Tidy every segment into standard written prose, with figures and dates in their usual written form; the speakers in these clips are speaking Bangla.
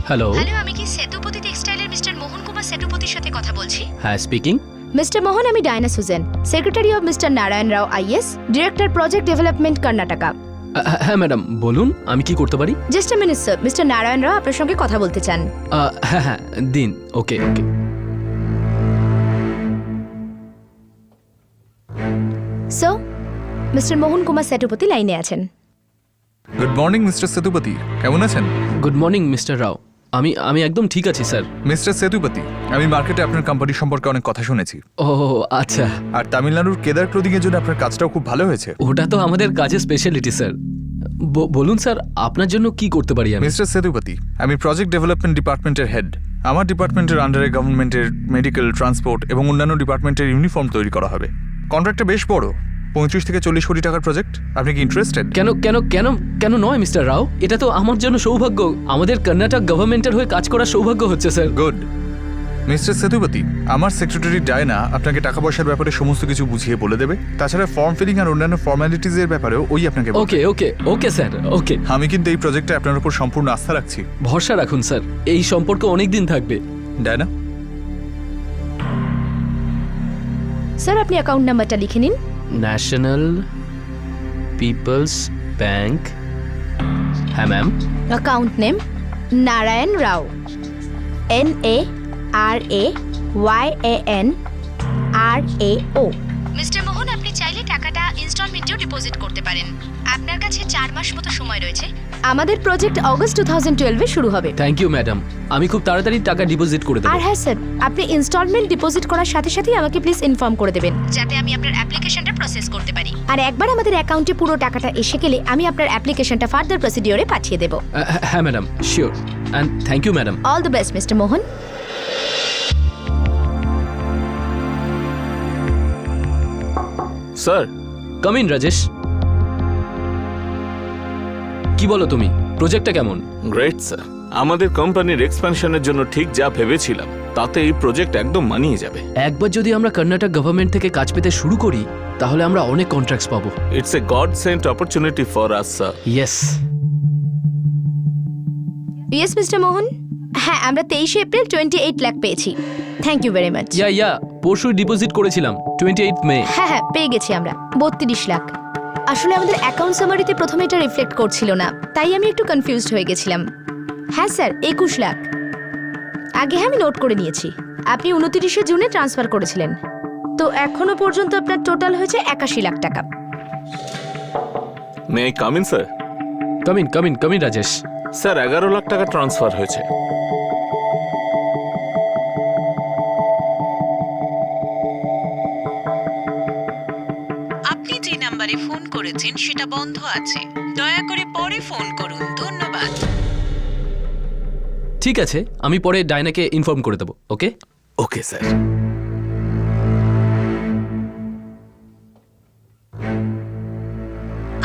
হ্যালো। হ্যালো, আমি কি সেতুপতি টেক্সটাইলের মিস্টার মোহন কুমার সেতুপতির সাথে কথা বলছি? হ্যাঁ, স্পিকিং। মিস্টার মোহন, আমি Diana Suzanne, secretary of mister Narayan Rao IAS, director project development Karnataka. হ্যাঁ ম্যাডাম, বলুন আমি কি করতে পারি? Just a minute sir, mister Narayan Rao আপনার সঙ্গে কথা বলতে চান। হ্যাঁ হ্যাঁ, দিন। Okay okay. So mister Mohan Kumar Sethupathi লাইনে আছেন। গুড মর্নিং মিস্টার সেতুপতি, কেমন আছেন? গুড মর্নিং মিস্টার রাও। আমি একদম ঠিক আছি স্যার। মিস্টার সেতুপতি, আমি মার্কেটে আপনার কোম্পানি সম্পর্কে অনেক কথা শুনেছি। ও আচ্ছা। আর তামিলনাড়ুর কেদার ক্লোদিং এর জন্য আপনার কাজটাও খুব ভালো হয়েছে। ওটা তো আমাদের কাজের স্পেশালিটি স্যার। বলুন স্যার, আপনার জন্য কি করতে পারি আমি? মিস্টার সেতুপতি, আমি প্রজেক্ট ডেভেলপমেন্ট ডিপার্টমেন্টের হেড। আমার ডিপার্টমেন্টের আন্ডারে গভর্নমেন্টের মেডিকেল, ট্রান্সপোর্ট এবং অন্যান্য ডিপার্টমেন্টের ইউনিফর্ম তৈরি করা হবে। কন্ট্রাক্টটা বেশ বড়, 35 থেকে 40 কোটি টাকার প্রজেক্ট। আপনি কি ইন্টারেস্টেড? কেন কেন কেন কেন নয় মিস্টার রাও, এটা তো আমার জন্য সৌভাগ্য। আমাদের কর্ণাটক গভর্নমেন্টের হয়ে কাজ করার সৌভাগ্য হচ্ছে স্যার। গুড। মিস্টার সেতুপতি, আমার সেক্রেটারি ডায়না আপনাকে টাকা পয়সার ব্যাপারে সমস্ত কিছু বুঝিয়ে বলে দেবে। তাছাড়া ফর্ম ফিলিং আর অন্যান্য ফর্মালিটিজের ব্যাপারেও ওই আপনাকে বলবে। ওকে ওকে ওকে স্যার, ওকে। আমি কিন্তু এই প্রজেক্টে আপনার উপর সম্পূর্ণ আস্থা রাখছি। ভরসা রাখুন স্যার, এই সম্পর্ক অনেক দিন থাকবে। ডায়না, স্যার আপনি অ্যাকাউন্ট নাম্বারটা লিখে নিন। National peoples bank. হ্যাঁ ma'am. Account name Narayan Rao, NARAYANRAO। Mister Mohan, আপনি চাইলে টাকাটা ইনস্টলমেন্টেও ডিপোজিট করতে পারেন। আপনার কাছে 4 মাস মতো সময় রয়েছে। আমাদের প্রজেক্ট অগস্ট 2012 এ শুরু হবে। থ্যাংক ইউ ম্যাডাম, আমি খুব তাড়াতাড়ি টাকা ডিপোজিট করে দেবো। আর হ্যাঁ স্যার, আপনি ইনস্টলমেন্ট ডিপোজিট করার সাথে সাথেই আমাকে প্লিজ ইনফর্ম করে দেবেন, যাতে আমি আপনার অ্যাপ্লিকেশনটা প্রসেস করতে পারি। আর একবার আমাদের অ্যাকাউন্টে পুরো টাকাটা এসে গেলে আমি আপনার অ্যাপ্লিকেশনটা ফার্দার প্রসিডিওরে পাঠিয়ে দেব। হ্যাঁ madam, sure. And thank you madam. All the best mister Mohan. Sir, come in Rajesh. কি বলো তুমি, প্রজেক্টটা কেমন? গ্রেট স্যার, আমাদের কোম্পানির এক্সপ্যানশনের জন্য ঠিক যা ভেবেছিলাম তাতে এই প্রজেক্ট একদম মানিয়ে যাবে। একবার যদি আমরা কর্ণাটক গভর্নমেন্ট থেকে কাজ পেতে শুরু করি, তাহলে আমরা অনেক কন্ট্রাক্টস পাবো। It's a God sent opportunity for us sir. Yes. Yes mister Mohan. হ্যাঁ, আমরা 23 এপ্রিল 28 লাখ পেয়েছি। Thank you very much. Yeah পরশু ডিপোজিট করেছিলাম 28 মে। হ্যাঁ, পেয়ে গেছি আমরা 32 লাখ। আসলে আমাদের অ্যাকাউন্ট সামারিতে প্রথমে এটা রিফ্লেক্ট করছিল না, তাই আমি একটু কনফিউজড হয়ে গেছিলাম। হ্যাঁ স্যার, 21 লাখ। আগে আমি নোট করে নিয়েছি। আপনি 29 জুনে ট্রান্সফার করেছিলেন, তো এখনো পর্যন্ত আপনার টোটাল হয়েছে 81 লাখ টাকা। May I come in sir? Come in Rajesh. Sir 11 lakh টাকা ট্রান্সফার হয়েছে। আপনি যে নাম্বারে ফোন করেছেন সেটা বন্ধ আছে, দয়া করে পরে ফোন করুন। ধন্যবাদ। ঠিক আছে, আমি পরে ডায়নাকে ইনফর্ম করে দেবো। ওকে ওকে স্যার।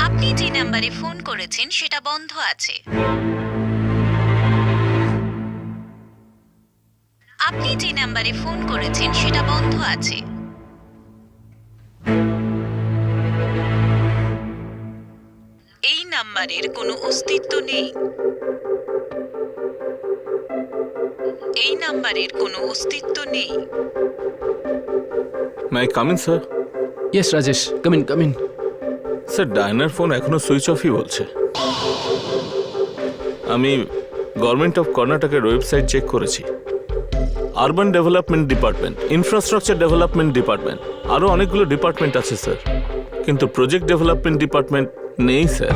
আপনি যে নাম্বারে ফোন করেছেন সেটা বন্ধ আছে। আপনি যে নাম্বারে ফোন করেছেন সেটা বন্ধ আছে। এই নাম্বারের কোনো অস্তিত্ব নেই। এই নাম্বারের কোনো অস্তিত্ব নেই। May I come in sir? Yes Rajesh, come in. Sir ডায়নার ফোন এখনো সুইচ অফই বলছে। আমি গভর্নমেন্ট অফ কর্ণাটকের ওয়েবসাইট চেক করেছি। Urban development department, infrastructure development department, আরও অনেকগুলো ডিপার্টমেন্ট আছে স্যার, কিন্তু প্রজেক্ট ডেভেলপমেন্ট ডিপার্টমেন্ট নেই স্যার।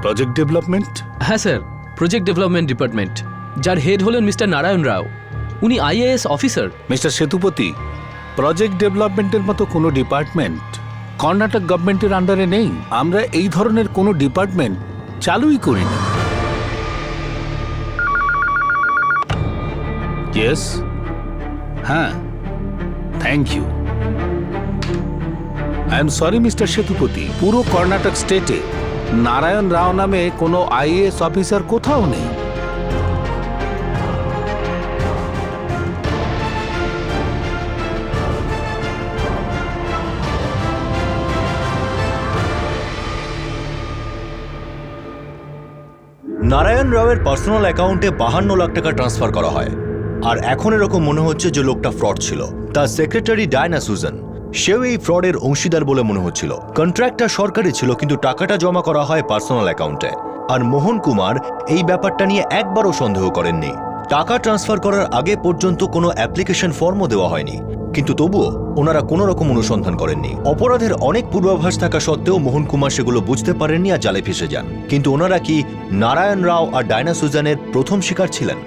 Project development? হ্যাঁ স্যার, প্রজেক্ট ডেভেলপমেন্ট ডিপার্টমেন্ট, যার হেড হলেন মিস্টার নারায়ণ রাও। উনি IAS officer. Mister Sethupathi, project ডেভেলপমেন্টের মতো কোনো ডিপার্টমেন্ট কর্ণাটক গভর্নমেন্টের আন্ডারে নেই। আমরা এই ধরনের কোনো ডিপার্টমেন্ট চালুই করিনি। ইয়েস, হ্যাঁ, thank you. I am sorry mister Sethupathi, পুরো কর্ণাটক স্টেটে নারায়ণ রাও নামে কোনো আইএএস অফিসার কোথাও নেই। নারায়ণ রাওয়ের পার্সোনাল অ্যাকাউন্টে 52 লাখ টাকা ট্রান্সফার করা হয়, আর এখন এরকম মনে হচ্ছে যে লোকটা ফ্রড ছিল। তার সেক্রেটারি ডায়না সুজান, সেও এই ফ্রডের অংশীদার বলে মনে হচ্ছিল। কন্ট্রাক্টটা সরকারি ছিল, কিন্তু টাকাটা জমা করা হয় পার্সোনাল অ্যাকাউন্টে। আর মোহন কুমার এই ব্যাপারটা নিয়ে একবারও সন্দেহ করেননি। টাকা ট্রান্সফার করার আগে পর্যন্ত কোনো অ্যাপ্লিকেশন ফর্মও দেওয়া হয়নি, কিন্তু তবুও ওনারা কোনো রকম অনুসন্ধান করেননি। অপরাধের অনেক পূর্বাভাস থাকা সত্ত্বেও মোহন কুমার সেগুলো বুঝতে পারেননি আর জালে ফেসে যান। কিন্তু ওনারা কি নারায়ণ রাও আর ডায়না সুজানের প্রথম শিকার ছিলেন?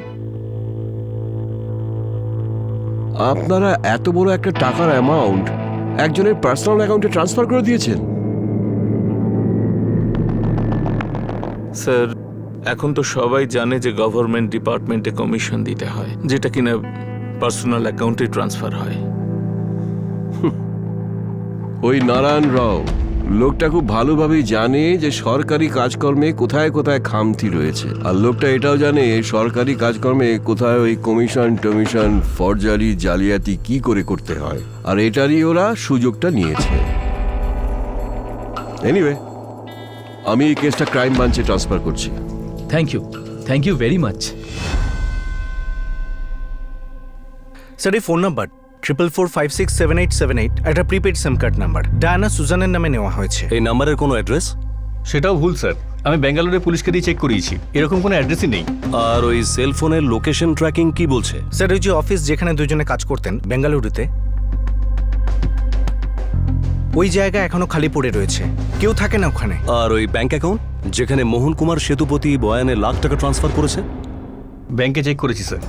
আপনারা এত বড় একটা টাকার অ্যামাউন্ট একজনের পার্সোনাল অ্যাকাউন্টে ট্রান্সফার করে দিয়েছেন? স্যার, এখন তো সবাই জানে যে গভর্নমেন্ট ডিপার্টমেন্টে কমিশন দিতে হয়, যেটা কিনা পার্সোনাল অ্যাকাউন্টে ট্রান্সফার হয়। ওই নারায়ণ রাও লোকটা খুব ভালোভাবেই জানে যে সরকারি কাজকর্মে কোথায় কোথায় খামতি রয়েছে, আর লোকটা এটাও জানে সরকারি কাজকর্মে কোথায় ওই কমিশন টমিশন ফরজারি জালিয়াতি কি করে করতে হয়, আর এটারই ওরা সুযোগটা নিয়েছে। এনিওয়ে, আমি এই কেসটা ক্রাইম ব্রাঞ্চে ট্রান্সফার করছি। Thank you very much. Sir, এই ফোন নাম্বার 44467878 একটা prepaid SIM card number Diana সুজানের নামে নেওয়া হয়েছে। এই নাম্বারের কোনো অ্যাড্রেস? সেটাও ভুল স্যার, আমি ব্যাঙ্গালোরে পুলিশকে দিয়ে চেক করিয়েছি, এরকম কোনো অ্যাড্রেসই নেই। আর ওই সেল ফোনের লোকেশন ট্র্যাকিং কি বলছে? স্যার, ওই যে অফিস যেখানে দুজনে কাজ করতেন বেঙ্গালুরুতে, ওই জায়গা এখনো খালি পড়ে রয়েছে, কেউ থাকে না ওখানে। আর ওই ব্যাংক অ্যাকাউন্ট যেখানে মোহন কুমার সেতুপতি বয়ানে লাখ টাকা ট্রান্সফার করেছে? ব্যাংকে চেক করেছি স্যার।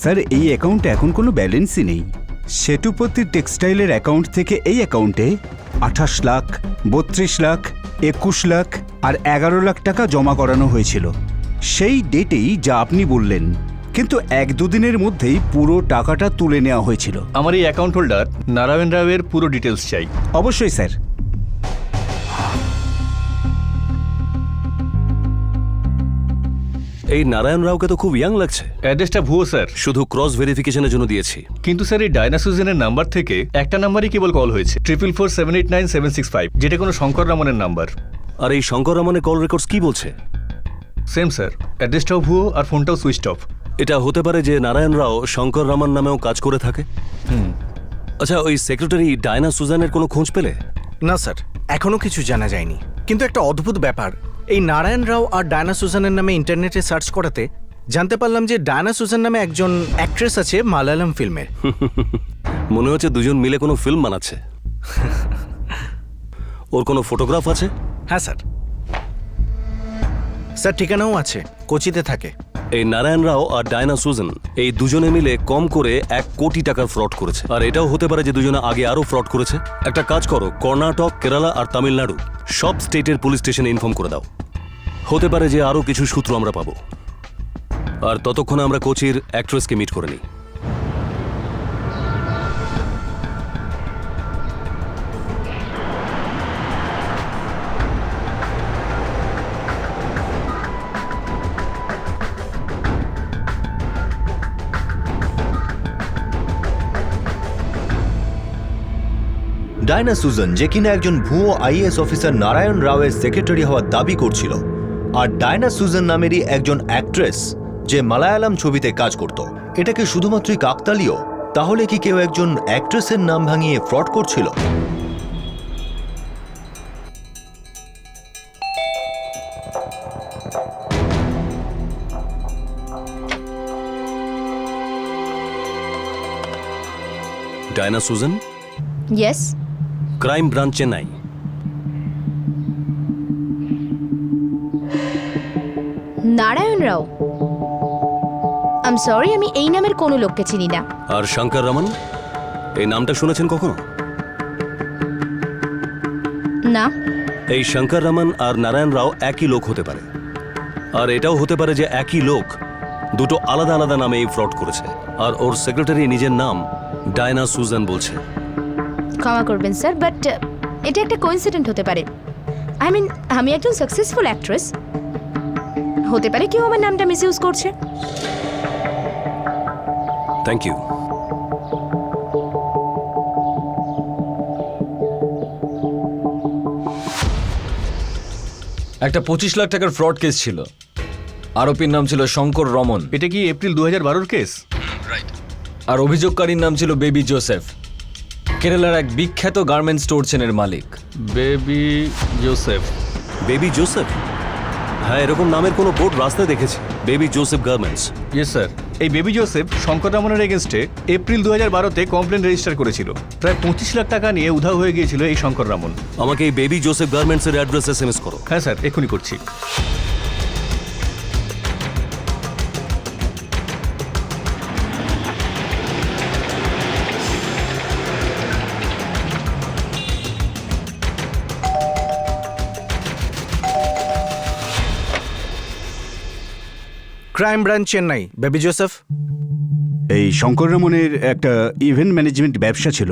স্যার, এই অ্যাকাউন্টে এখন কোনো ব্যালেন্সই নেই। সেতুপতি টেক্সটাইলের অ্যাকাউন্ট থেকে এই অ্যাকাউন্টে 28 লাখ, 32 লাখ, 21 লাখ আর 11 লাখ টাকা জমা করানো হয়েছিল সেই ডেটেই, যা আপনি বললেন। কিন্তু 1-2 দিনের মধ্যেই পুরো টাকাটা তুলে নেওয়া হয়েছিল। আমার এই অ্যাকাউন্ট হোল্ডার নারায়ণ রাওয়ের পুরো ডিটেলস চাই। অবশ্যই স্যার। এই নারায়ণ রাওকে তো খুব ইয়াং লাগছে। অ্যাড্রেসটা ভুয়ো স্যার, শুধু ক্রস ভেরিফিকেশনের জন্য দিয়েছি। কিন্তু স্যার এই ডায়না সুজেনের নাম্বার থেকে একটা নাম্বারই কেবল কল হয়েছে, 444789-765, যেটা কোনো শঙ্কর রামনের নাম্বার। আর এই শঙ্কর রামনের কল রেকর্ডস কি বলছে? সেম স্যার, অ্যাড্রেসটাও ভুয়ো আর ফোনটাও সুইচ অফ। এটা হতে পারে যে নারায়ণ রাও শঙ্কর রামান নামেও কাজ করে থাকে। আচ্ছা, ওই সেক্রেটারি ডায়না সুজানের কোনো খোঁজ পেলে? না স্যার, এখনো কিছু জানা যায়নি। কিন্তু একটা অদ্ভুত ব্যাপার, এই নারায়ণ রাও আর ডায়না সুজানের নামে ইন্টারনেটে সার্চ করাতে জানতে পারলাম যে ডায়না সুজান নামে একজন অ্যাক্ট্রেস আছে মালায়ালাম ফিল্মের। মনে হচ্ছে দুজন মিলে কোনো ফিল্ম বানাচ্ছে। ওর কোনো ফটোগ্রাফ আছে? হ্যাঁ স্যার, স্যার ঠিকানাও আছে, কোচিতে থাকে। এই নারায়ণ রাও আর ডায়না সুজান এই দুজনে মিলে কম করে 1 কোটি টাকার ফ্রড করেছে। আর এটাও হতে পারে যে দুজনে আগে আরো ফ্রড করেছে। একটা কাজ করো, কর্ণাটক, কেরালা আর তামিলনাড়ু সব স্টেটের পুলিশ স্টেশনে ইনফর্ম করে দাও। হতে পারে যে আরো কিছু সূত্র আমরা পাবো। আর ততক্ষণে আমরা কোচির অ্যাক্ট্রেসকে মিট করে নিই। ডায়না সুজান, যে কিনা একজন ভুয়ো আইএএস অফিসার নারায়ণ রাওয়ের সেক্রেটারি হওয়ার দাবি করছিল, আর ডায়না সুজান নামেরই একজন অ্যাক্ট্রেস যে মালায়ালাম ছবিতে কাজ করত, এটা কি শুধুমাত্রই কাকতালীয়? তাহলে কি কেউ একজন অ্যাক্ট্রেসের নাম ভাঙিয়ে ফ্রড করছিল? Diana Suzanne, yes. Crime branch, Chennai. Narayan Rao? I'm sorry, আমি এই নামের কোনো লোককে চিনি না। আর শঙ্কর রামান, এই নামটা শুনেছেন কখনো? না। এই শঙ্কর রামান আর নারায়ণ রাও একই লোক হতে পারে। আর এটাও হতে পারে যে একই লোক দুটো আলাদা আলাদা নামে এই ফ্রড করেছে, আর ওর সেক্রেটারি নিজের নাম ডায়না সুজান বলছে। ক্ষমা করবেন স্যার, বাট এটা একটা কোইন্সিডেন্ট হতে পারে। আই মিন, আমি একজন সাকসেসফুল অ্যাক্ট্রেস, হতে পারে কেউ আমার নামটা মিসইউজ করছে। Thank you. একটা 25 লাখ টাকার ফ্রড কেস ছিল। আরোপীর নাম ছিল শঙ্কর রমন। এটা কি এপ্রিল 2012 কেস? আর অভিযোগকারীর নাম ছিল বেবি জোসেফ, কেরালার এক বিখ্যাত গার্মেন্ট স্টোর চেনের মালিক। বেবি জোসেফ। বেবি জোসেফ? হ্যাঁ, এরকম নামের কোনো বোর্ড রাস্তায় দেখেছি, Baby Joseph garments. Yes sir. এই বেবি জোসেফ শঙ্কর রামনের এগেনস্টে এপ্রিল 2012-তে কমপ্লেন রেজিস্টার করেছিল। প্রায় 25 লাখ টাকা নিয়ে উধাও হয়ে গিয়েছিল এই শঙ্কর রামন। আমাকে এই বেবি জোসেফ গার্মেন্টসের অ্যাড্রেস SMS করো। হ্যাঁ স্যার, এক্ষুনি করছি। Crime branch, Chennai. Baby Joseph. এই শঙ্কর রমনের একটা ইভেন্ট ম্যানেজমেন্ট ব্যবসা ছিল,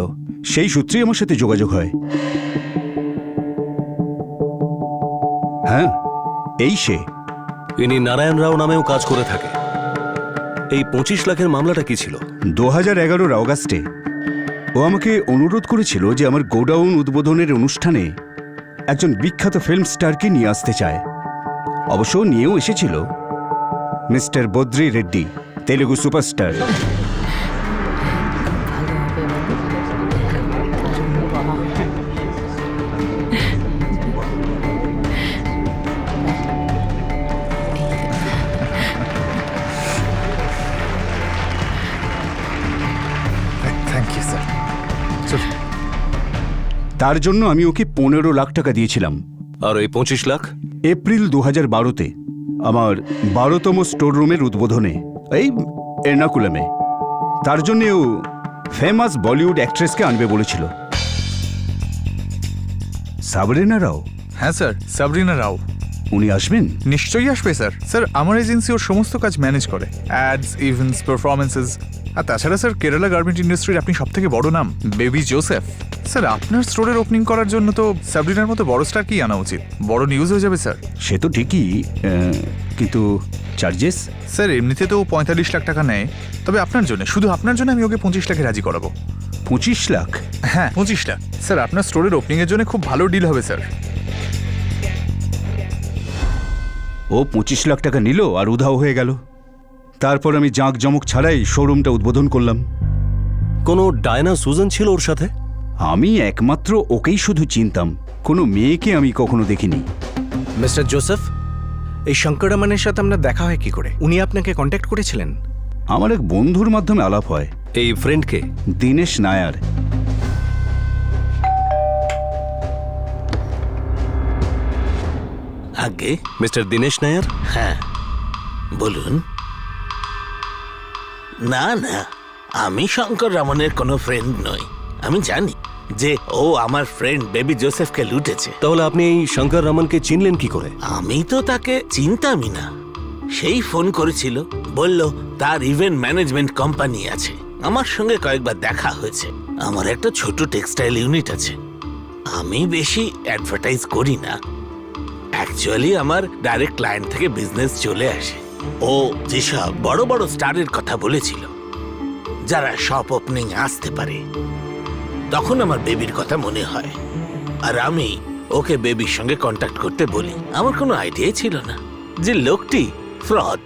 সেই সূত্রেই আমার সাথে যোগাযোগ হয়। হ্যাঁ, এই সে। ইনি নারায়ণ রাও নামেও কাজ করে থাকে। এই 25 লাখের মামলাটা কি ছিল? 2011 অগাস্টে ও আমাকে অনুরোধ করেছিল যে আমার গোডাউন উদ্বোধনের অনুষ্ঠানে একজন বিখ্যাত ফিল্ম স্টারকে নিয়ে আসতে চায়। অবশ্য নিয়েও এসেছিল mister Badri Reddy, Telugu superstar. Thank you sir. তার জন্য আমি ওকে 15 লাখ টাকা দিয়েছিলাম। আর এই 25 লাখ? এপ্রিল 2012-তে আমার 12তম স্টোর রুমের উদ্বোধনে এই এর্নাকুলামে। তার জন্য ও ফেমাস বলিউড অ্যাক্ট্রেসকে আনবে বলেছিল। সাবরিনা রাও। হ্যাঁ স্যার, সাবরিনা রাও। উনি আসবেন? নিশ্চয়ই আসবে স্যার। স্যার, আমার এজেন্সি ওর সমস্ত কাজ ম্যানেজ করে, অ্যাডস, ইভেন্টস, পারফরমেন্সেস। আর তাছাড়া স্যার, কেরালা গার্মেন্ট ইন্ডাস্ট্রির আপনি সবথেকে বড় নাম, বেবি জোসেফ। স্যার, আপনার স্টোরের ওপেনিং করার জন্য তো সাবরিনার মতো বড় স্টার কি আনা উচিত? বড় নিউজ হয়ে যাবে স্যার। সে তো ঠিকই, কিন্তু চার্জেস? স্যার, এমনিতে তো 45 লাখ টাকা নেয়, তবে আপনার জন্য, শুধু আপনার জন্য আমি ওকে 25 লাখে রাজি করাবো। 25 লাখ? হ্যাঁ, 25 লাখ। স্যার, আপনার স্টোরের ওপেনিংয়ের জন্য খুব ভালো ডিল হবে স্যার। ও 25 লাখ টাকা নিল আর উধাও হয়ে গেল। তারপর আমি জাঁকজমক ছাড়াই শোরুমটা উদ্বোধন করলাম। কোনো ডায়না সুজান ছিল ওর সাথে? আমি একমাত্র ওকেই শুধু চিনতাম, কোনো মেয়েকে আমি কখনো দেখিনি। মিস্টার জোসেফ, এই শঙ্কর রামনের সাথে আপনার দেখা হয় কি করে? উনি আপনাকে কন্ট্যাক্ট করেছিলেন? আমার এক বন্ধুর মাধ্যমে আলাপ হয়। এই ফ্রেন্ডকে? দীনেশ নায়ার। আগে মিস্টার দীনেশ নায়ার? হ্যাঁ, বলুন। না না, আমি শঙ্কর রামনের কোনো ফ্রেন্ড নই। আমি জানি যে ও আমার ফ্রেন্ড বেবি জোসেফকে লুটেছে। তাহলে আপনি এই শঙ্কর রামনকে চিনলেন কি করে? আমি তো তাকে চিনতামই না। সেই ফোন করেছিল, বলল তার ইভেন্ট ম্যানেজমেন্ট কোম্পানি আছে। আমার সঙ্গে কয়েকবার দেখা হয়েছে। আমার একটা ছোট টেক্সটাইল ইউনিট আছে। আমি বেশি অ্যাডভার্টাইজ করি না। অ্যাকচুয়ালি আমার ডাইরেক্ট ক্লায়েন্ট থেকে বিজনেস চলে আসে। ও যেসব বড় বড় স্টারের কথা বলেছিল, যারা শপ ওপেনিং আসতে পারে, তখন আমার বেবির কথা মনে হয়। আর আমি ওকে বেবির সঙ্গে কন্ট্যাক্ট করতে বলি। আমার কোনো আইডিয়াই ছিল না যে লোকটি ফ্রড।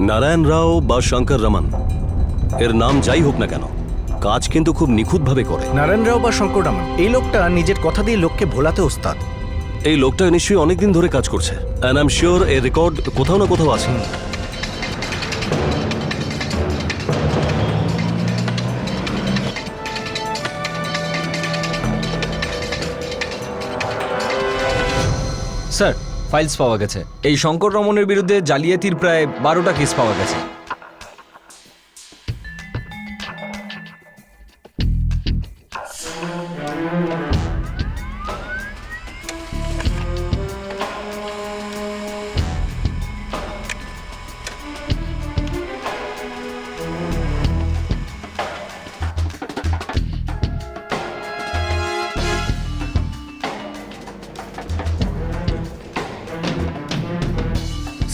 নারায়ণ রাও বা শঙ্কর রমন, এর নাম যাই হোক না কেন, কাজ কিন্তু খুব নিখুঁতভাবে করে। নারায়ণ রাও বা শঙ্কর রামন, এই লোকটা নিজের কথা দিয়ে লোককে ভোলাতে ওস্তাদ। এই লোকটা নিশ্চয়ই অনেকদিন ধরে কাজ করছে, অ্যান্ড আই এম শিওর এর রেকর্ড কোথাও না কোথাও আছে। স্যার, ফাইলস পাওয়া গেছে। এই শঙ্কর রমনের বিরুদ্ধে জালিয়াতির প্রায় 12টা কেস পাওয়া গেছে।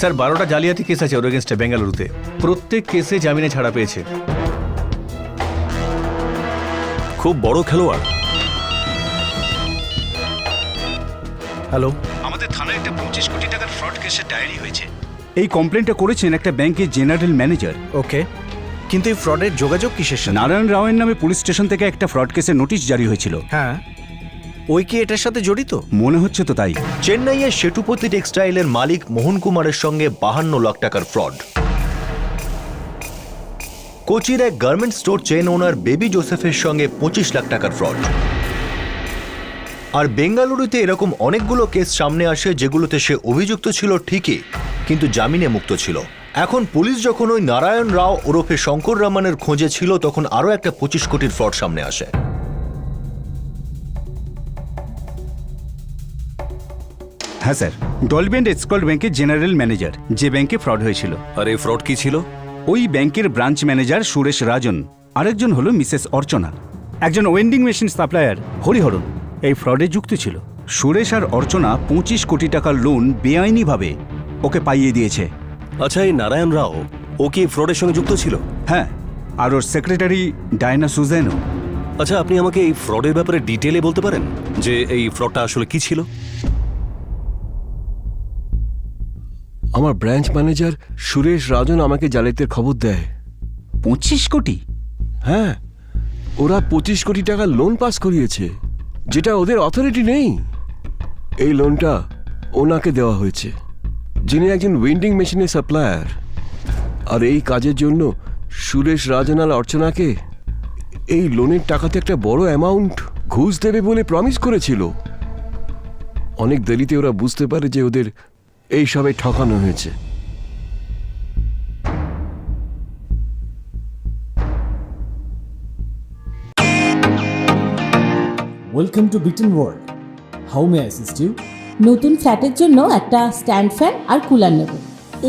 স্যার 12টা জালিয়াতি কেস আছে ওর এগেনস্টে বেঙ্গালুরুতে। প্রত্যেক কেসে জামিনে ছাড়া পেয়েছে। খুব বড় খেলোয়াড়। হ্যালো, আমাদের থানায় একটা 25 কোটি টাকার ফ্রড কেসের ডায়েরি হয়েছে। এই কমপ্লেনটা করেছেন একটা ব্যাংকের জেনারেল ম্যানেজার। ওকে, কিন্তু এই ফ্রডের যোগাযোগ কিসের সাথে? নারায়ণ রাওয়ের নামে পুলিশ স্টেশন থেকে একটা ফ্রড কেসের নোটিশ জারি হয়েছিল। হ্যাঁ, ওই কি এটার সাথে জড়িত? মনে হচ্ছে তো তাই। চেন্নাইয়ের শেটুপতি টেক্সটাইলের মালিক মোহন কুমারের সঙ্গে 52 লাখ টাকার ফ্রড। কোচির এক গার্মেন্ট স্টোর চেন ওনার বেবি জোসেফের সঙ্গে 25 লাখ টাকার ফ্রড। আর বেঙ্গালুরুতে এরকম অনেকগুলো কেস সামনে আসে যেগুলোতে সে অভিযুক্ত ছিল ঠিকই, কিন্তু জামিনে মুক্ত ছিল। এখন পুলিশ যখন ওই নারায়ণ রাও ওরফে শঙ্কর রামানের খোঁজে ছিল, তখন আরও একটা 25 কোটির ফ্রড সামনে আসে। হ্যাঁ স্যার, ডলবি অ্যান্ড এসকল্ট ব্যাংকের জেনারেল ম্যানেজার, যে ব্যাংকে ফ্রড হয়েছিল। আর এই ফ্রড কি ছিল? ওই ব্যাংকের ব্রাঞ্চ ম্যানেজার সুরেশ রাজন, আরেকজন হলো মিসেস অর্চনা, একজন ওয়েন্ডিং মেশিন সাপ্লায়ার হরিহরন এই ফ্রডে যুক্ত ছিল। সুরেশ আর অর্চনা 25 কোটি টাকার লোন বেআইনিভাবে ওকে পাইয়ে দিয়েছে। আচ্ছা, এই নারায়ণ রাও ও কি ফ্রডের সঙ্গে যুক্ত ছিল? হ্যাঁ, আর ওর সেক্রেটারি ডায়না সুজেনও। আচ্ছা, আপনি আমাকে এই ফ্রডের ব্যাপারে ডিটেলে বলতে পারেন যে এই ফ্রডটা আসলে কি ছিল? আমার ব্রাঞ্চ ম্যানেজার সুরেশ রাজন আমাকে জালিয়াতির খবর দেয়। 25 কোটি? হ্যাঁ, ওরা 25 কোটি টাকা লোন পাস করিয়েছে, যেটা ওদের অথরিটি নেই। এই লোনটা ওনাকে দেওয়া হয়েছে, যিনি একজন ওয়েন্ডিং মেশিনের সাপ্লায়ার। আর এই কাজের জন্য সুরেশ রাজন আর অর্চনাকে এই লোনের টাকাতে একটা বড় অ্যামাউন্ট ঘুষ দেবে বলে প্রমিস করেছিল। অনেক দেরিতে ওরা বুঝতে পারে যে ওদের এই সবে ঠকানো হয়েছে। Welcome to Beaton world. How may I assist you? নতুন ফ্ল্যাটের জন্য একটা স্ট্যান্ড ফ্যান আর কুলার নেব।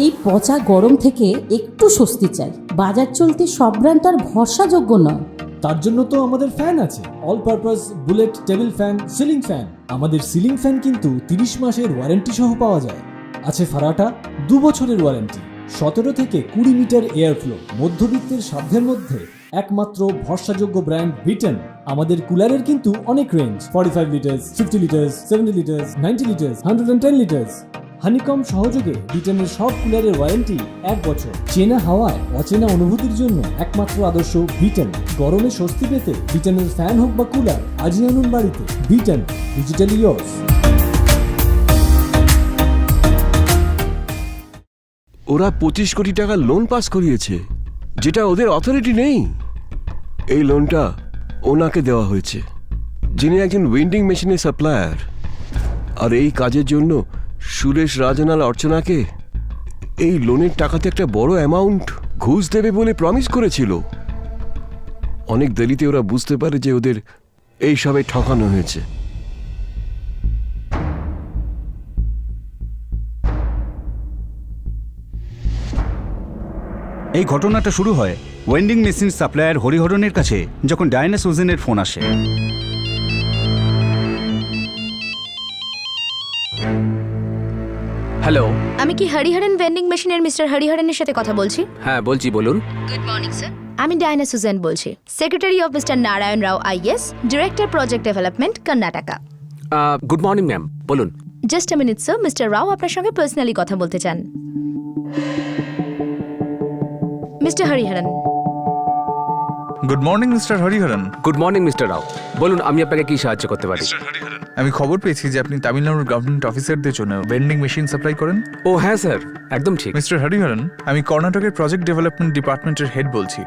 এই পচা গরম থেকে একটু স্বস্তি চাই। বাজার চলতে সব ব্র্যান্ড তো আর ভরসাযোগ্য নয়। তার জন্য তো আমাদের ফ্যান আছে, all purpose bullet table fan, ceiling fan. আমাদের সিলিং ফ্যান কিন্তু 30 মাসের ওয়ারেন্টি সহ পাওয়া যায়। আছে ফারাটা 2 বছরের ওয়ারেন্টি, 17 থেকে 20 মিটার এয়ার ফ্লো। মধ্যবিত্তের সাধ্যের মধ্যে একমাত্র ভরসাযোগ্য ব্র্যান্ড বিটেন। আমাদের কুলারের কিন্তু অনেক range, 45 litres, 50 litres, 70 litres, 90 litres, 110 litres. Honeycomb সহযোগে বিটেনের সব কুলারের ওয়ারেন্টি 1 বছর। চেনা হাওয়ায় অচেনা অনুভূতির জন্য একমাত্র আদর্শ বিটেন। গরমে স্বস্তি পেতে বিটেনের ফ্যান হোক বা কুলার, আজই আনুন বাড়িতে। বিটেন, ডিজিটালি ইয়োর্স। ওরা 25 কোটি টাকা লোন পাস করিয়েছে, যেটা ওদের অথরিটি নেই। এই লোনটা ওনাকে দেওয়া হয়েছে, যিনি একজন ওয়েন্ডিং মেশিনের সাপ্লায়ার। আর এই কাজের জন্য সুরেশ রাজন আর অর্চনাকে এই লোনের টাকাতে একটা বড় অ্যামাউন্ট ঘুষ দেবে বলে প্রমিস করেছিল। অনেক দেরিতে ওরা বুঝতে পারে যে ওদের এই সবে ঠকানো হয়েছে। এই ঘটনাটা শুরু হয় ওয়েন্ডিং মেশিন সাপ্লায়ার হরিহরনের কাছে যখন ডায়না সুজেনের ফোন আসে। হ্যালো, আমি কি হরিহরন ভেন্ডিং মেশিনের মিস্টার হরিহরনের সাথে কথা বলছি? হ্যাঁ বলছি, বলুন। গুড মর্নিং স্যার, আমি ডায়না সুজেন বলছি, secretary of mister Narayan Rao IAS, director project development, Karnataka. Good morning ma'am, বলুন। Just a minute sir, mister Rao আপনার সঙ্গে পার্সোনালি কথা বলতে চান। Mister Hariharan. Good morning mister Hariharan. Good morning mister Rao, বলুন আমি আপনাকে কি সাহায্য করতে পারি? আমি খবর পেয়েছি যে আপনি তামিলনাড়ুর গভর্নমেন্ট অফিসারদের জন্য ভেন্ডিং মেশিন সাপ্লাই করেন। ও হ্যাঁ স্যার, একদম ঠিক। মিস্টার হরিহরন, আমি কর্ণাটকের প্রজেক্ট ডেভেলপমেন্ট ডিপার্টমেন্টের হেড বলছি।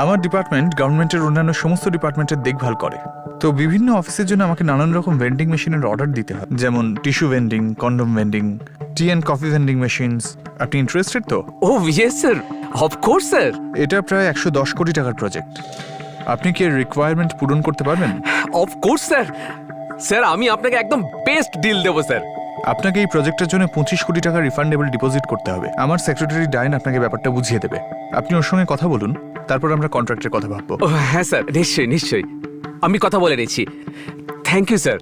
আমার ডিপার্টমেন্ট গভর্নমেন্টের অন্যান্য সমস্ত ডিপার্টমেন্টের দেখভাল করে। তো বিভিন্ন অফিসের জন্য আমাকে নানান রকম ভেন্ডিং মেশিনের অর্ডার দিতে হয়, যেমন tissue vending, condom vending, T and coffee vending machines. আপনি ইন্টারেস্টেড তো? ও ইয়েস স্যার, অফকোর্স স্যার। এটা প্রায় 110 কোটি টাকার প্রজেক্ট। আপনি কি এর রিকোয়ারমেন্ট পূরণ করতে পারবেন? Of course sir. স্যার আমি আপনাকে একদম বেস্ট ডিল দেবো স্যার। আপনাকে এই প্রজেক্টের জন্য 25 কোটি টাকা রিফান্ডেবল ডিপোজিট করতে হবে। আমার সেক্রেটারি ডাইন আপনাকে ব্যাপারটা বুঝিয়ে দেবে। আপনি ওর সঙ্গে কথা বলুন, তারপর আমরা কন্ট্রাক্টের কথা ভাববো। ও হ্যাঁ স্যার, নিশ্চয়ই নিশ্চয়ই, আমি কথা বলে নিচ্ছি। Thank you sir.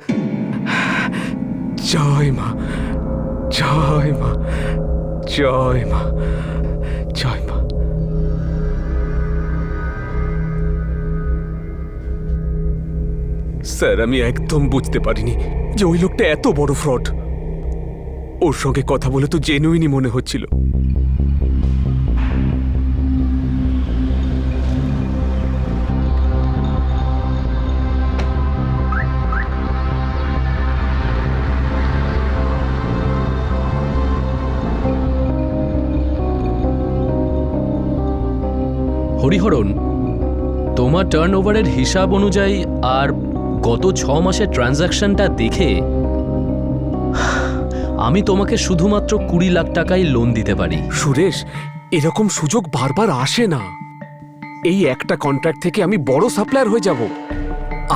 জয় মা, জয় মা, জয় মা, জয় মা। স্যার, আমি একদম বুঝতে পারিনি যে ওই লোকটা এত বড় ফ্রড। ওর সঙ্গে কথা বলে তো জেনুইনই মনে হচ্ছিল। হরিহরন, তোমার টার্নওভারের হিসাব অনুযায়ী আর গত 6 মাসের ট্রানজ্যাকশনটা দেখে আমি তোমাকে শুধুমাত্র 20 লাখ টাকাই লোন দিতে পারি। সুরেশ, এরকম সুযোগ বারবার আসে না। এই একটা কন্ট্রাক্ট থেকে আমি বড় সাপ্লায়ার হয়ে যাব।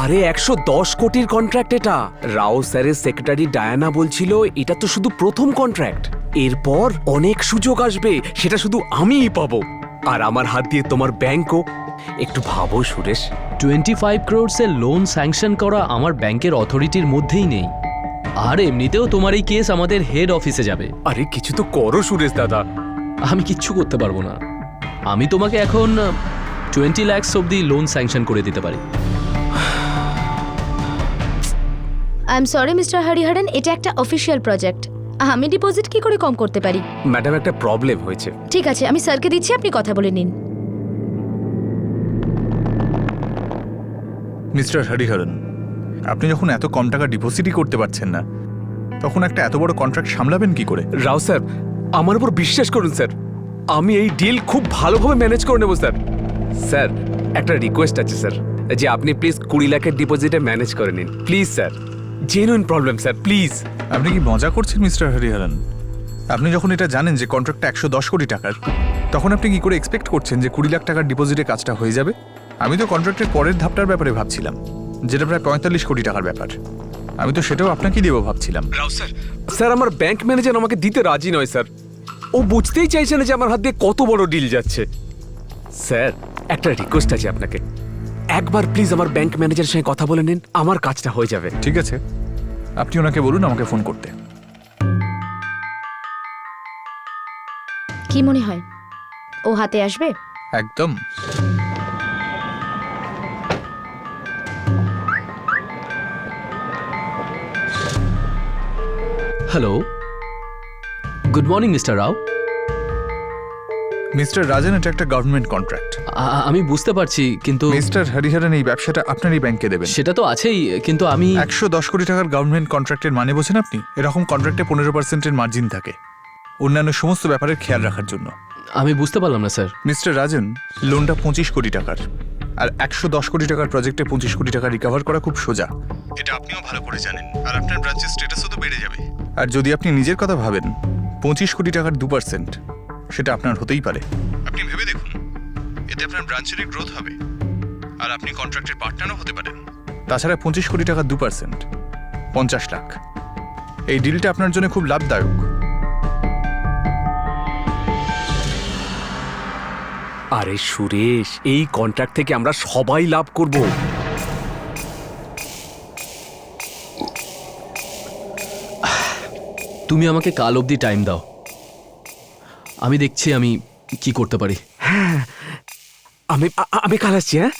আরে 110 কোটির কন্ট্রাক্ট এটা। রাও স্যারের সেক্রেটারি ডায়ানা বলছিল এটা তো শুধু প্রথম কন্ট্রাক্ট, এরপর অনেক সুযোগ আসবে, সেটা শুধু আমিই পাবো। আর আমার হাত দিয়ে তোমার ব্যাংকও। একটু ভাবো সুরেশ। 25 ক্রোড়সের লোন স্যাংশন করা আমার ব্যাংকের অথরিটির মধ্যেই নেই। আর এমনিতেও তোমার এই কেস আমাদের হেড অফিসে যাবে। আরে কিছু তো করো সুরেশ দাদা। আমি কিচ্ছু করতে পারবো না। আমি তোমাকে এখন 20 লাখস অব্দি লোন স্যাংশন করে দিতে পারি। I am sorry mister Hariharan, এটা একটা অফিসিয়াল প্রজেক্ট। আমি ডিপোজিট কি করে কম করতে পারি? ম্যাডাম, একটা প্রবলেম হয়েছে। ঠিক আছে, আমি স্যারকে দিচ্ছি, আপনি কথা বলে নিন। মিস্টার হরিহরন, আপনি যখন এত কম টাকা ডিপোজিটই করতে পারছেন না, তখন একটা এত বড় কন্ট্রাক্ট সামলাবেন কি করে? রাও স্যার, আমার উপর বিশ্বাস করুন স্যার, আমি এই ডিল খুব ভালোভাবে ম্যানেজ করে নেব স্যার। স্যার, একটা রিকোয়েস্ট আছে স্যার, যে আপনি প্লিজ 20 লাখের ডিপোজিটে ম্যানেজ করে নিন please sir. Genuine problem sir, please. আপনি কি মজা করছেন মিস্টার হরিহরন? আপনি যখন এটা জানেন যে কন্ট্রাক্টটা 110 কোটি টাকার, তখন আপনি কি করে এক্সপেক্ট করছেন যে 20 লাখ টাকার ডিপোজিটে কাজটা হয়ে যাবে? আমি তো কন্ট্রাক্টের পরের ধাপটার ব্যাপারে ভাবছিলাম, যেটা প্রায় 45 কোটি টাকার ব্যাপার। আমি তো সেটাও আপনাকেই দেবো ভাবছিলাম। রাও স্যার, স্যার আমার ব্যাংক ম্যানেজার আমাকে দিতে রাজি নয় স্যার। ও বুঝতেই চাইছে না যে আমার হাত দিয়ে কত বড় ডিল যাচ্ছে। স্যার, একটা রিকোয়েস্ট আছে আপনাকে, একবার প্লিজ আমার ব্যাংক ম্যানেজারের সঙ্গে কথা বলে নিন, আমার কাজটা হয়ে যাবে। ঠিক আছে, আপনি ওনাকে বলুন আমাকে ফোন করতে। কি মনে হয় ও হাতে আসবে? একদম। হ্যালো, গুড মর্নিং মিস্টার রাও। মিস্টার রাজন, এটা একটা গভর্নমেন্ট কন্ট্রাক্ট। আমি বুঝতে পারছি, কিন্তু মিস্টার হরিহরন, এই ব্যবসাটা আপনারই ব্যাংকে দেবেন। সেটা তো আছেই, কিন্তু আমি 110 কোটি টাকার গভর্নমেন্ট কন্ট্রাক্টের মানে বোঝেন আপনি? এরকম কন্ট্রাক্টে 15% মার্জিন থাকে অন্যান্য সমস্ত ব্যাপারের খেয়াল রাখার জন্য। আমি বুঝতে পারলাম না স্যার। মিস্টার রাজন, লোনটা 25 কোটি টাকার, আর 110 কোটি টাকার প্রজেক্টে 25 কোটি টাকা রিকভার করা খুব সোজা। এটা আপনিও ভালো করে জানেন, আর আপনার ব্রাঞ্চের স্ট্যাটাসও তো বেড়ে যাবে। আর যদি আপনি নিজের কথা ভাবেন, 25 কোটি টাকার 2%, সেটা আপনার হতেই পারে। আপনি ভেবে দেখুন, এতে আপনার ব্রাঞ্চেরই গ্রোথ হবে, আর আপনি কন্ট্রাক্টের পার্টনারও হতে পারেন। তাছাড়া 25 কোটি টাকার 2%, 50 লাখ। এই ডিলটা আপনার জন্য খুব লাভদায়ক। আরে সুরেশ, এই কন্ট্রাক্ট থেকে আমরা সবাই লাভ করব। তুমি আমাকে কাল অবধি টাইম দাও, আমি দেখছি আমি কি করতে পারি। হ্যাঁ, আমি কাল আসছি। হ্যাঁ,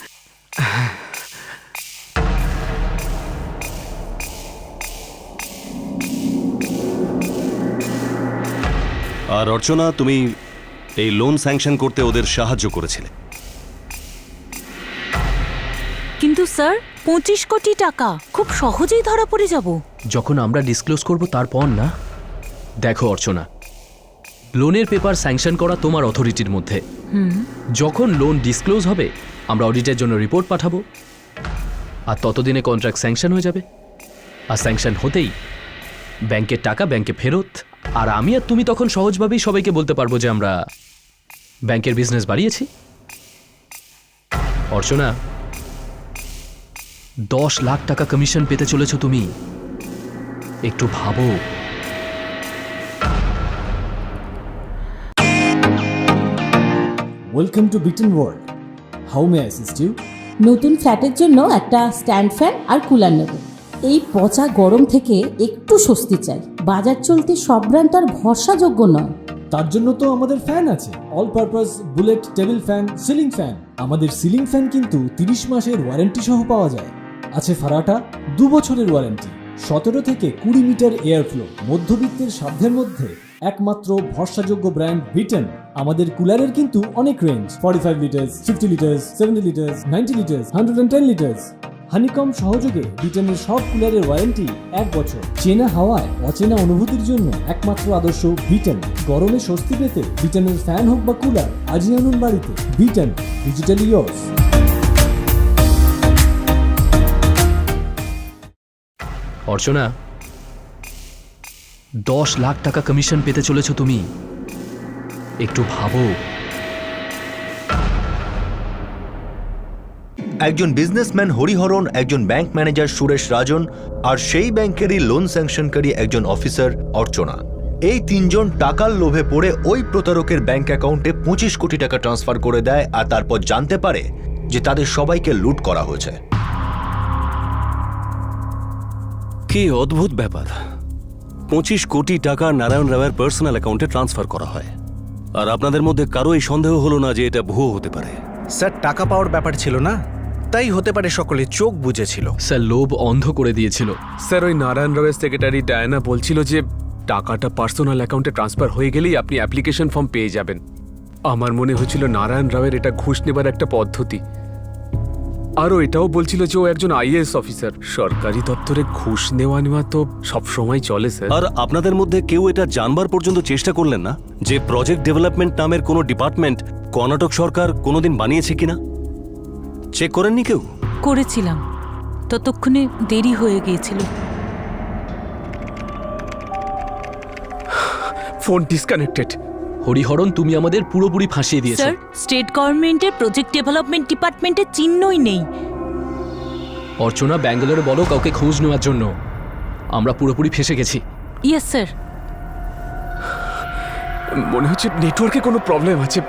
আর অর্চনা, তুমি এই লোন স্যাংশন করতে ওদের সাহায্য করেছিলে। কিন্তু স্যার, 25 কোটি টাকা খুব সহজেই ধরা পড়ে যাব। যখন আমরা ডিসক্লোজ করব তারপর না। দেখো অর্চনা, লোনের পেপার স্যাংশন করা তোমার অথরিটির মধ্যে। যখন লোন ডিসক্লোজ হবে, আমরা অডিটের জন্য রিপোর্ট পাঠাবো, আর ততদিনে কন্ট্রাক্ট স্যাংশন হয়ে যাবে। আর স্যাংশন হতেই ব্যাংকের টাকা ব্যাংকে ফেরত, আর আমি আর তুমি তখন সহজভাবেই সবাইকে বলতে পারবো যে আমরা ব্যাংকের বিজনেস বাড়িয়েছি। অর্চনা, 10 লাখ টাকা কমিশন পেতে চলেছ তুমি, একটু ভাবো। Welcome to Beaton world. How may I assist you? নতুন ফ্ল্যাটের জন্য একটা স্ট্যান্ড ফ্যান আর কুলার নেব। এই পচা গরম থেকে একটু স্বস্তি চাই। বাজার চলতে সব ব্র্যান্ড আর ভরসাযোগ্য নয়। তার জন্য তো আমাদের ফ্যান আছে, all purpose bullet table fan, ceiling fan. আমাদের সিলিং ফ্যান কিন্তু 30 মাসের ওয়ারেন্টি সহ পাওয়া যায়। আছে ফারাটা 2 বছরের ওয়ারেন্টি, 17 থেকে 20 মিটার এয়ার ফ্লো, মধ্যবিত্তের সাধ্যের মধ্যে একমাত্র ভরসাযোগ্য ব্র্যান্ড বিটেন। আমাদের কুলারের কিন্তু অনেক range, 45 litres, 50 litres, 70 litres, 90 litres, 110 litres. Honeycomb সহযোগে বিটেনের সব কুলারের ওয়ারেন্টি 1 বছর। চেনা হাওয়ায় অচেনা অনুভূতির জন্য একমাত্র আদর্শ বিটেন। গরমে স্বস্তি পেতে বিটেনের ফ্যান হোক বা কুলার, আজই আনুন বাড়িতে। বিটেন, ডিজিটালি ইয়োর্স। অর্চনা, 10 লাখ টাকা কমিশন পেতে চলেছো তুমি। একটু ভাবো। একজন বিজনেসম্যান হরিহরন, একজন ব্যাংক ম্যানেজার সুরেশ রাজন, আর সেই ব্যাংকেরই লোন স্যাংশনকারী একজন অফিসার অর্চনা, এই তিনজন টাকার লোভে পড়ে ওই প্রতারকের ব্যাংক অ্যাকাউন্টে 25 কোটি টাকা ট্রান্সফার করে দেয়, আর তারপর জানতে পারে যে তাদের সবাইকে লুট করা হয়েছে। কি অদ্ভুত ব্যাপার, 25 কোটি টাকা নারায়ণ রাওয়ের পার্সোনাল অ্যাকাউন্টে ট্রান্সফার করা হয়, আর আপনাদের মধ্যে কারো এই সন্দেহ হলো না যে এটা ভুয়ো হতে পারে? স্যার, টাকা পাওয়ার ব্যাপার ছিল না, তাই হতে পারে সকলে চোখ বুঝেছিল। স্যার, লোভ অন্ধ করে দিয়েছিল। স্যার, ওই নারায়ণ রাওয়ের সেক্রেটারি ডায়ানা বলছিল যে টাকাটা পার্সোনাল অ্যাকাউন্টে ট্রান্সফার হয়ে গেলেই আপনি অ্যাপ্লিকেশন ফর্ম পেয়ে যাবেন। আমার মনে হয়েছিল নারায়ণ রাওয়ের এটা ঘুষ নেবার একটা পদ্ধতি। আরও এটাও বলছিল যে ও একজন আইএএস অফিসার। সরকারি দপ্তরে ঘুষ নেওয়া তো সবসময় চলে স্যার। আর আপনাদের মধ্যে কেউ এটা জানবার পর্যন্ত চেষ্টা করলেন না যে প্রজেক্ট ডেভেলপমেন্ট নামের কোনো ডিপার্টমেন্ট কর্ণাটক সরকার কোনোদিন বানিয়েছে কিনা? চেক করেননি কেউ? করেছিলাম, ততক্ষণে দেরি হয়ে গিয়েছিল। Phone disconnected. হরিহরন, তুমি আমাদের পুরোপুরি ফাঁসিয়ে দিয়েছো। স্যার, স্টেট গভর্নমেন্টের প্রজেক্ট ডেভেলপমেন্ট ডিপার্টমেন্টের চিহ্নই নেই। অর্চনা, ব্যাঙ্গালোরে বলো কাউকে খোঁজ নেওয়ার জন্য। আমরা পুরোপুরি ফেঁসে গেছি। Yes sir. মনে হচ্ছে নেটওয়ার্কে কোনো প্রবলেম আছে।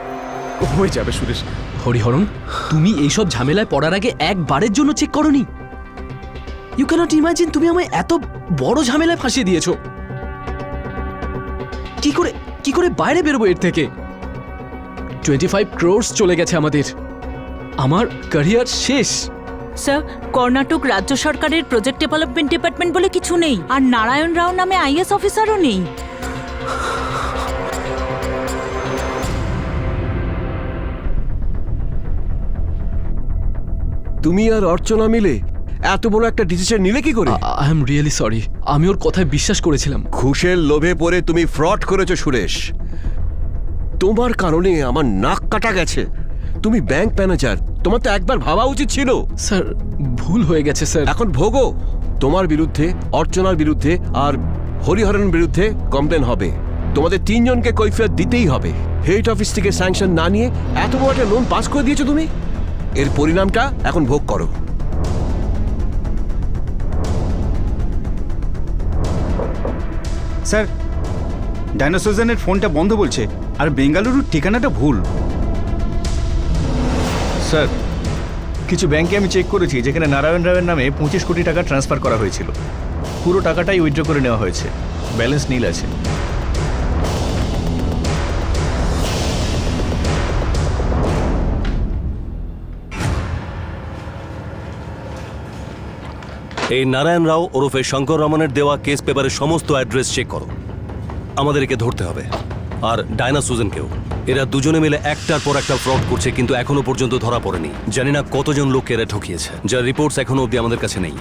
হয়ে যাবে সুরেশ। হরিহরন, তুমি এইসব ঝামেলায় পড়ার আগে একবারের জন্য চেক করোনি? ইউ ক্যানট ইমাজিন, তুমি আমায় এত বড় ঝামেলায় ফাঁসিয়ে দিয়েছো। কি করে বাইরে বেরোবো এর থেকে? 25 crores চলে গেছে আমাদের। আমার ক্যারিয়ার শেষ। স্যার, কর্ণাটক রাজ্য সরকারের প্রজেক্ট ডেভেলপমেন্ট ডিপার্টমেন্ট বলে কিছু নেই, আর নারায়ণ রাও নামে আইএস অফিসারও নেই। তুমি আর অর্চনা মিলে এত বড় একটা ডিসিশন নিলে কি করে? I am really sorry. আমি ওর কথায় বিশ্বাস করেছিলাম। ঘুষের লোভে পড়ে তুমি ফ্রড করেছো সুরেশ। তোমার কারণে আমার নাক কাটা গেছে। তুমি ব্যাংক ম্যানেজার, তোমার তো একবার ভাবা উচিত ছিল। স্যার, ভুল হয়ে গেছে স্যার। এখন ভোগো। তোমার বিরুদ্ধে, অর্চনার বিরুদ্ধে আর হরিহরনের বিরুদ্ধে কমপ্লেন হবে। তোমাদের তিনজনকে কৈফিয়ত দিতেই হবে। হেড অফিস থেকে স্যাংশন না নিয়ে এত বড় একটা লোন পাস করে দিয়েছো তুমি। এর পরিণামটা এখন ভোগ করো। স্যার, ডাইনোসোজানের ফোনটা বন্ধ বলছে, আর বেঙ্গালুরুর ঠিকানাটা ভুল। স্যার, কিছু ব্যাংকে আমি চেক করেছি যেখানে নারায়ণ রাওয়ের নামে 25 কোটি টাকা ট্রান্সফার করা হয়েছিল। পুরো টাকাটাই উইথড্র করে নেওয়া হয়েছে, ব্যালেন্স নীল আছে। এই নারায়ণ রাও ওরফে শঙ্কর রমনের দেওয়া কেস পেপারের সমস্ত অ্যাড্রেস চেক করো। আমাদের একে ধরতে হবে, আর ডায়না সুজেনকেও। এরা দুজনে মিলে একটার পর একটা ফ্রড করছে, কিন্তু এখনো পর্যন্ত ধরা পড়েনি। জানি না কতজন লোককে এরা ঠকিয়েছে, যার রিপোর্টস এখনো অবধি আমাদের কাছে নেই।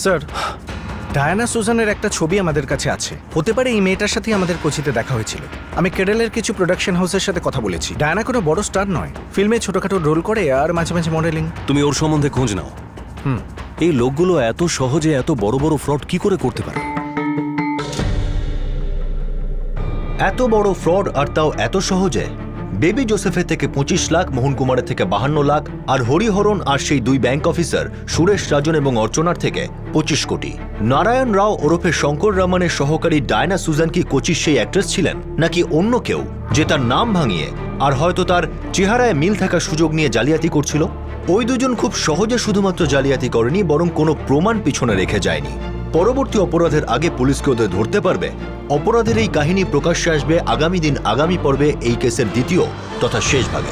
স্যার, ডায়ানা সুজানের একটা ছবি আমাদের কাছে আছে। হতে পারে এই মেয়েটার সাথে আমাদের কোচিতে দেখা হয়েছিল। আমি কেডেলের কিছু প্রোডাকশন হাউসের সাথে কথা বলেছি। ডায়ানা কোনো বড় স্টার নয়, ফিল্মে ছোটখাটো রোল করে আর মাঝে মাঝে মডেলিং। তুমি ওর সম্বন্ধে খোঁজ নাও। এই লোকগুলো এত সহজে এত বড় বড় ফ্রড কি করে করতে পারে? এত বড় ফ্রড, আর তাও এত সহজে। বেবি জোসেফের থেকে 25 লাখ, মোহন কুমারের থেকে 52 লাখ, আর হরিহরন আর সেই দুই ব্যাংক অফিসার সুরেশ রাজন এবং অর্চনার থেকে 25 কোটি। নারায়ণ রাও ওরফে শঙ্কর রমনের সহকারী ডায়না সুজান কি কোচির সেই অ্যাক্ট্রেস ছিলেন, নাকি অন্য কেউ যে তার নাম ভাঙিয়ে আর হয়তো তার চেহারায় মিল থাকার সুযোগ নিয়ে জালিয়াতি করছিল? ওই দুজন খুব সহজে শুধুমাত্র জালিয়াতি করেনি, বরং কোনো প্রমাণ পিছনে রেখে যায়নি। পরবর্তী অপরাধের আগে পুলিশকে ওদের ধরতে পারবে? অপরাধের এই কাহিনী প্রকাশ্যে আসবে আগামী পর্বে এই কেসের দ্বিতীয় তথা শেষ ভাগে।